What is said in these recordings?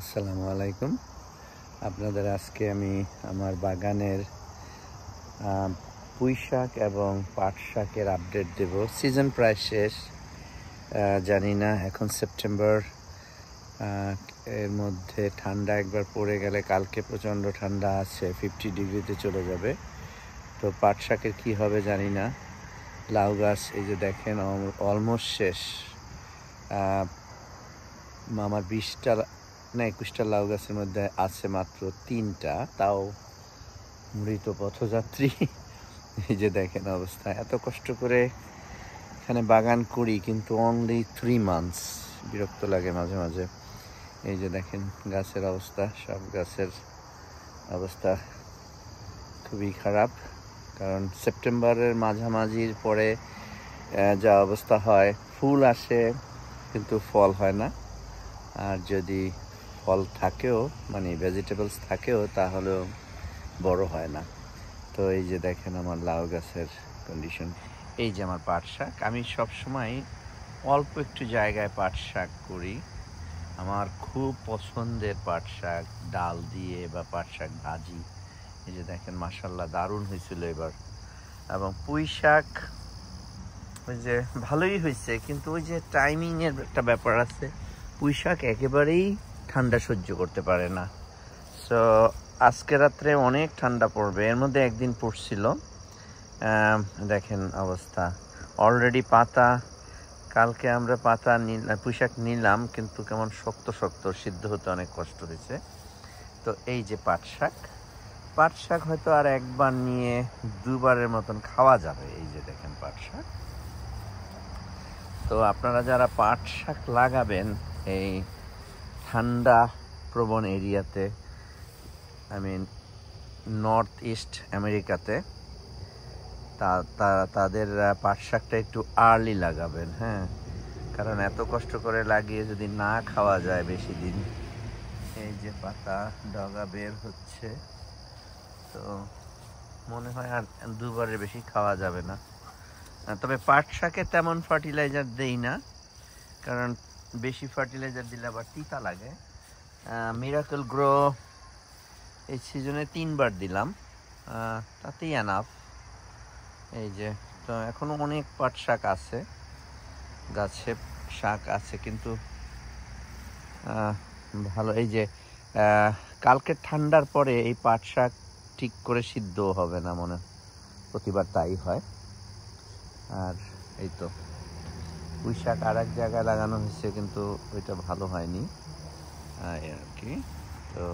আসসালামু আলাইকুম। আপনাদের আজকে আমি আমার বাগানের পুঁই শাক এবং পাট শাকের আপডেট দেব। সিজন প্রায় শেষ, জানি না এখন সেপ্টেম্বর, এর মধ্যে ঠান্ডা একবার পড়ে গেলে কালকে প্রচণ্ড ঠান্ডা আছে, 50 ডিগ্রিতে চলে যাবে। তো পাট শাকের কী হবে জানি না। লাউ গাছ এই যে দেখেন অলমোস্ট শেষ। আমার 20টা না 21টা লাউ গাছের মধ্যে আছে মাত্র 3টা, তাও মৃত পথযাত্রী। এই যে দেখেন অবস্থা। এত কষ্ট করে এখানে বাগান করি কিন্তু অনলি 3 মান্থস, বিরক্ত লাগে মাঝে মাঝে। এই যে দেখেন গাছের অবস্থা, সব গাছের অবস্থা খুবই খারাপ, কারণ সেপ্টেম্বরের মাঝামাঝির পরে যা অবস্থা হয়, ফুল আসে কিন্তু ফল হয় না, আর যদি ফল থাকেও মানে ভেজিটেবলস থাকেও তাহলেও বড় হয় না। তো এই যে দেখেন আমার লাউ গাছের কন্ডিশন। এই যে আমার পাট শাক, আমি সবসময় অল্প একটু জায়গায় পাট শাক করি। আমার খুব পছন্দের পাট শাক, ডাল দিয়ে বা পাট শাক ভাজি। এই যে দেখেন মাশাআল্লাহ দারুণ হয়েছিল এবার। এবং পুঁই শাক ওই যে ভালোই হয়েছে, কিন্তু ওই যে টাইমিংয়ের একটা ব্যাপার আছে। পুঁই শাক একেবারেই ঠান্ডা সহ্য করতে পারে না। সো আজকে রাত্রে অনেক ঠান্ডা পড়বে, এর মধ্যে একদিন পড়ছিল। দেখেন অবস্থা, অলরেডি পাতা, কালকে আমরা পাতা পুঁই শাক নিলাম কিন্তু কেমন শক্ত শক্ত, সিদ্ধ হতে অনেক কষ্ট হয়েছে। তো এই যে পাট শাক হয়তো আর একবার নিয়ে দুবারের মতন খাওয়া যাবে। এই যে দেখেন পাট শাক। তো আপনারা যারা পাট শাক লাগাবেন এই ঠান্ডা প্রবণ এরিয়াতে, নর্থ ইস্ট আমেরিকাতে, তাদের পাট শাকটা একটু আর্লি লাগাবেন, হ্যাঁ, কারণ এত কষ্ট করে লাগিয়ে যদি না খাওয়া যায় বেশি দিন। এই যে পাতা ডগা বের হচ্ছে, তো মনে হয় আর দুবারের বেশি খাওয়া যাবে না। তবে পাট শাকে তেমন ফার্টিলাইজার দেই না, কারণ বেশি ফার্টিলাইজার দিলে আবার তিতা লাগে। মিরাকল গ্রো এই সিজনে 3বার দিলাম, তাতেই এনাফ। এই যে তো এখনো অনেক পাট শাক আছে, গাছে শাক আছে, কিন্তু ভালো। এই যে কালকে ঠান্ডার পরে এই পাট শাক ঠিক করে সিদ্ধ হবে না, মনে প্রতিবার তাই হয়। আর এই তো পুঁই শাক আর এক জায়গায় লাগানো হয়েছে, কিন্তু ওইটা ভালো হয়নি আর কি। তো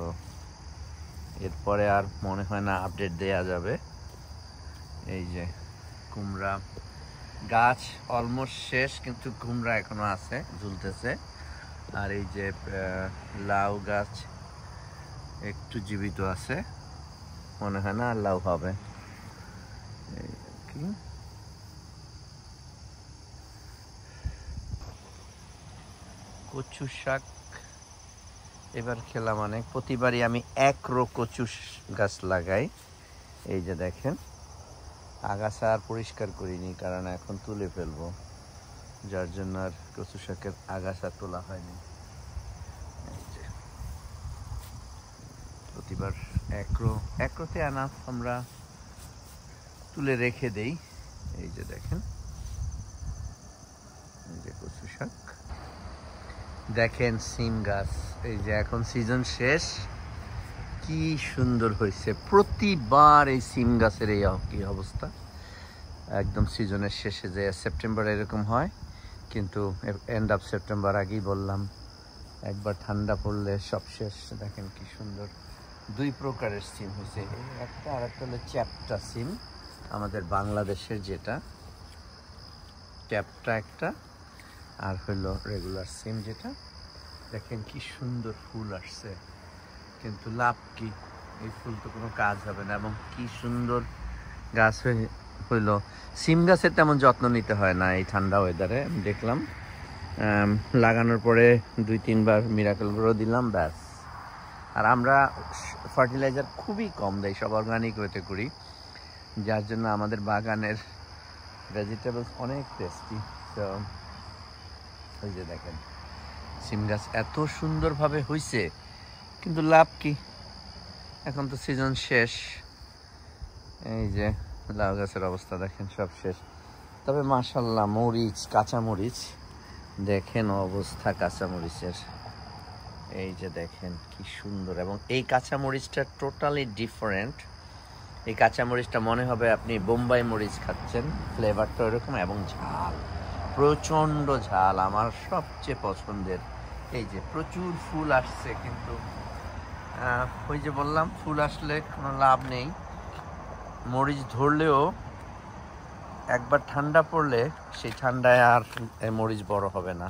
এরপরে আর মনে হয় না আপডেট দেয়া যাবে। এই যে কুমড়া গাছ অলমোস্ট শেষ, কিন্তু কুমড়া এখনো আছে, ঝুলতেছে। আর এই যে লাউ গাছ একটু জীবিত আছে, মনে হয় না আর লাউ হবে। এই কি কচু শাক এবার খেলাম অনেক। প্রতিবারই আমি 1 রো কচু গাছ লাগাই। এই যে দেখেন আগাছা আর পরিষ্কার করিনি, কারণ এখন তুলে ফেলবো, যার জন্য আর কচু শাকের আগাছা তোলা হয়নি। প্রতিবার 1 রোতে আনাফ আমরা তুলে রেখে দেই। এই যে দেখেন, এই যে কচু শাক। দেখেন সিম গাছ, এই যে এখন সিজন শেষ, কি সুন্দর হয়েছে। প্রতিবার এই সিম গাছের এই কি অবস্থা, একদম সিজনের শেষে যে সেপ্টেম্বরে এরকম হয়, কিন্তু এন্ড অফ সেপ্টেম্বর আগেই বললাম একবার ঠান্ডা পড়লে সব শেষ। দেখেন কি সুন্দর 2 প্রকারের সিম হয়েছে, একটা আর একটা হলো চ্যাপ্টা সিম, আমাদের বাংলাদেশের যেটা চ্যাপ্টা একটা, আর হলো রেগুলার সিম যেটা। দেখেন কি সুন্দর ফুল আসছে, কিন্তু লাভ কি, এই ফুল তো কোনো কাজ হবে না। এবং কি সুন্দর গাছ হইলো। সিম গাছের তেমন যত্ন নিতে হয় না এই ঠান্ডা ওয়েদারে, আমি দেখলাম। লাগানোর পরে 2-3 বার মিরাকল গ্রো দিলাম, ব্যাস। আর আমরা ফার্টিলাইজার খুবই কম দেই, সব অর্গানিক ওয়েতে করি, যার জন্য আমাদের বাগানের ভেজিটেবলস অনেক টেস্টি। তো ওই যে দেখেন সিম গাছ এত সুন্দরভাবে হয়েছে, কিন্তু লাভ কি, এখন তো সিজন শেষ। এই যে লাউ গাছের অবস্থা দেখেন, সব শেষ। তবে মাশাআল্লাহ মরিচ, কাঁচা মরিচ দেখেন অবস্থা কাঁচা মরিচের। এই যে দেখেন কি সুন্দর, এবং এই কাঁচা মরিচটা টোটালি ডিফারেন্ট। এই কাঁচা মরিচটা মনে হবে আপনি বোম্বাই মরিচ খাচ্ছেন, ফ্লেভারটা এরকম, এবং ঝাল, প্রচণ্ড ঝাল, আমার সবচেয়ে পছন্দের। এই যে প্রচুর ফুল আসছে, কিন্তু ওই যে বললাম ফুল আসলে কোনো লাভ নেই, মরিচ ধরলেও একবার ঠান্ডা পড়লে সেই ঠান্ডায় আর মরিচ বড় হবে না।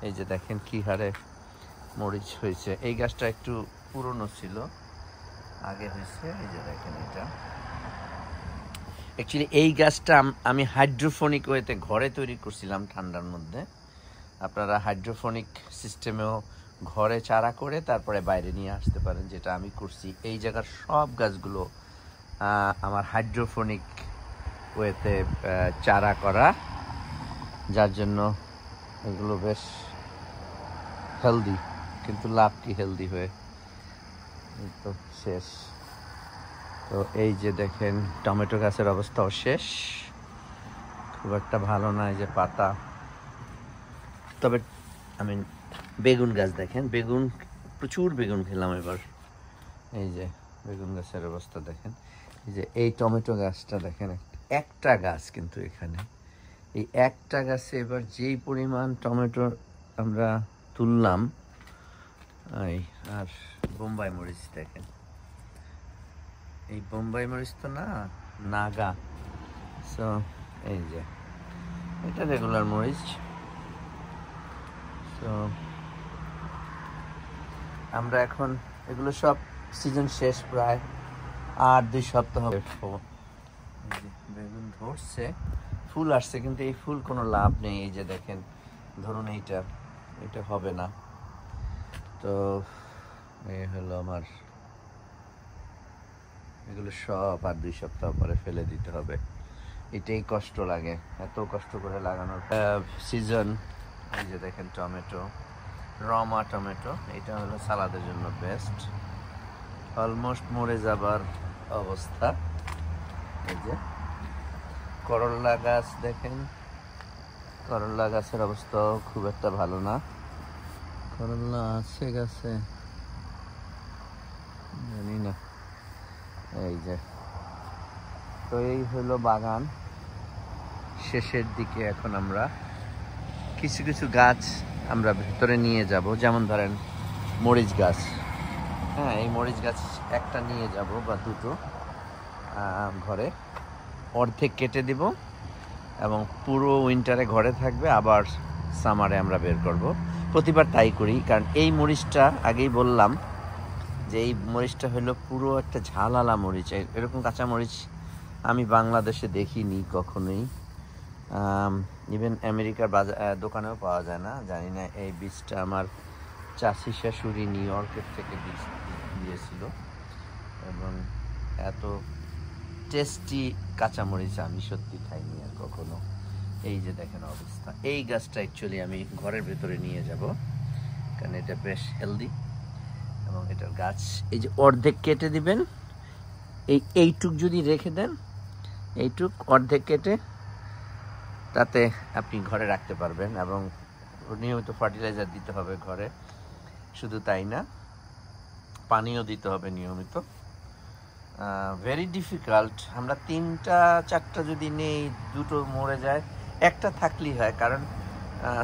এই যে দেখেন কি হারে মরিচ হয়েছে। এই গাছটা একটু পুরনো ছিল, আগে হয়েছে। এই যে দেখেন, এটা অ্যাকচুয়ালি এই গাছটা আমি হাইড্রোফোনিক ওয়েতে ঘরে তৈরি করছিলাম ঠান্ডার মধ্যে। আপনারা হাইড্রোফোনিক সিস্টেমেও ঘরে চারা করে তারপরে বাইরে নিয়ে আসতে পারেন, যেটা আমি করছি। এই জায়গার সব গাছগুলো আমার হাইড্রোফোনিক ওয়েতে চারা করা, যার জন্য এগুলো বেশ হেলদি। কিন্তু লাভ কি হেলদি হয়ে, এই তো শেষ। তো এই যে দেখেন টমেটো গাছের অবস্থাও শেষ, খুব একটা ভালো না, এই যে পাতা। তবে আমি বেগুন গাছ দেখেন, বেগুন, প্রচুর বেগুন খেলাম এবার। এই যে বেগুন গাছের অবস্থা দেখেন। এই যে এই টমেটো গাছটা দেখেন, একটা গাছ, কিন্তু এখানে এই একটা গাছে এবার যেই পরিমাণ টমেটো আমরা তুললাম। এই আর বোম্বাই মরিচ দেখেন, এই বোম্বাই মরিচ তো না, নাগা। সো এই যে এটা রেগুলার মরিচ। তো আমরা এখন এগুলো সব সিজন শেষ, প্রায় আর 2 সপ্তাহ হবে। বেগুন ধরছে, ফুল আসছে, কিন্তু এই ফুল কোনো লাভ নেই। এই যে দেখেন, ধরুন এটা হবে না। তো এই হলো আমার, এগুলো সব আর 2 সপ্তাহ পরে ফেলে দিতে হবে। এটাই কষ্ট লাগে, এত কষ্ট করে লাগানোর সিজন। এই যে দেখেন টমেটো, রমা টমেটো, এটা হলো সালাদের জন্য বেস্ট। অলমোস্ট মরে যাবার অবস্থা। এই যে করলা গাছ দেখেন, করলা গাছের অবস্থাও খুব একটা ভালো না। করলা আছে গাছে, জানি না। এই যে, তো এই হলো বাগান শেষের দিকে। এখন আমরা কিছু কিছু গাছ আমরা ভেতরে নিয়ে যাব, যেমন ধরেন মরিচ গাছ। হ্যাঁ, এই মরিচ গাছ একটা নিয়ে যাব বা 2টো ঘরে, অর্ধেক কেটে দিব এবং পুরো উইন্টারে ঘরে থাকবে, আবার সামারে আমরা বের করব। প্রতিবার তাই করি, কারণ এই মরিচটা আগেই বললাম যে এই মরিচটা হলো পুরো একটা ঝালালা মরিচ। এরকম কাঁচা মরিচ আমি বাংলাদেশে দেখিনি কখনোই, ইভেন আমেরিকার দোকানেও পাওয়া যায় না। জানি না, এই বীজটা আমার চাষি শাশুড়ি নিউ ইয়র্কের থেকে বীজ দিয়েছিল, এবং এত টেস্টি কাঁচামরিচ আমি সত্যি খাইনি আর কখনো। এই যে দেখেন অবস্থা। এই গাছটা অ্যাকচুয়ালি আমি ঘরের ভেতরে নিয়ে যাব, কারণ এটা বেশ হেলদি, এবং এটার গাছ এই যে অর্ধেক কেটে দিবেন, এইটুক যদি রেখে দেন, এইটুক অর্ধেক কেটে তাতে আপনি ঘরে রাখতে পারবেন, এবং নিয়মিত ফার্টিলাইজার দিতে হবে ঘরে। শুধু তাই না, পানিও দিতে হবে নিয়মিত। Very difficult. আমরা 3টা-4টা যদি নেই, 2টো মরে যায়, একটা থাকলেই হয়। কারণ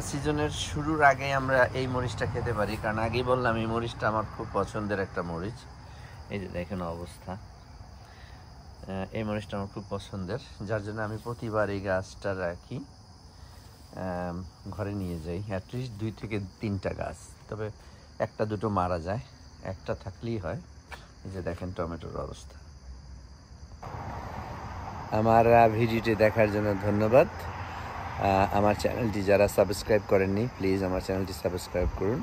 সিজনের শুরুর আগে আমরা এই মরিচটা খেতে পারি, কারণ আগেই বললাম এই মরিচটা আমার খুব পছন্দের একটা মরিচ। এই যে দেখেন অবস্থা, এই মরিচটা আমার খুব পছন্দের, যার জন্য আমি প্রতিবার এই গাছটা রাখি, ঘরে নিয়ে যাই। অ্যাটলিস্ট 2 থেকে 3টা গাছ, তবে 1-2টো মারা যায়, একটা থাকলেই হয়। এই যে দেখেন টমেটোর অবস্থা। আমার ভিডিওটি দেখার জন্য ধন্যবাদ। আমার চ্যানেলটি যারা সাবস্ক্রাইব করেননি, প্লিজ আমার চ্যানেলটি সাবস্ক্রাইব করুন।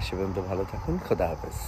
সে পর্যন্ত ভালো থাকুন, খোদা হাফেজ।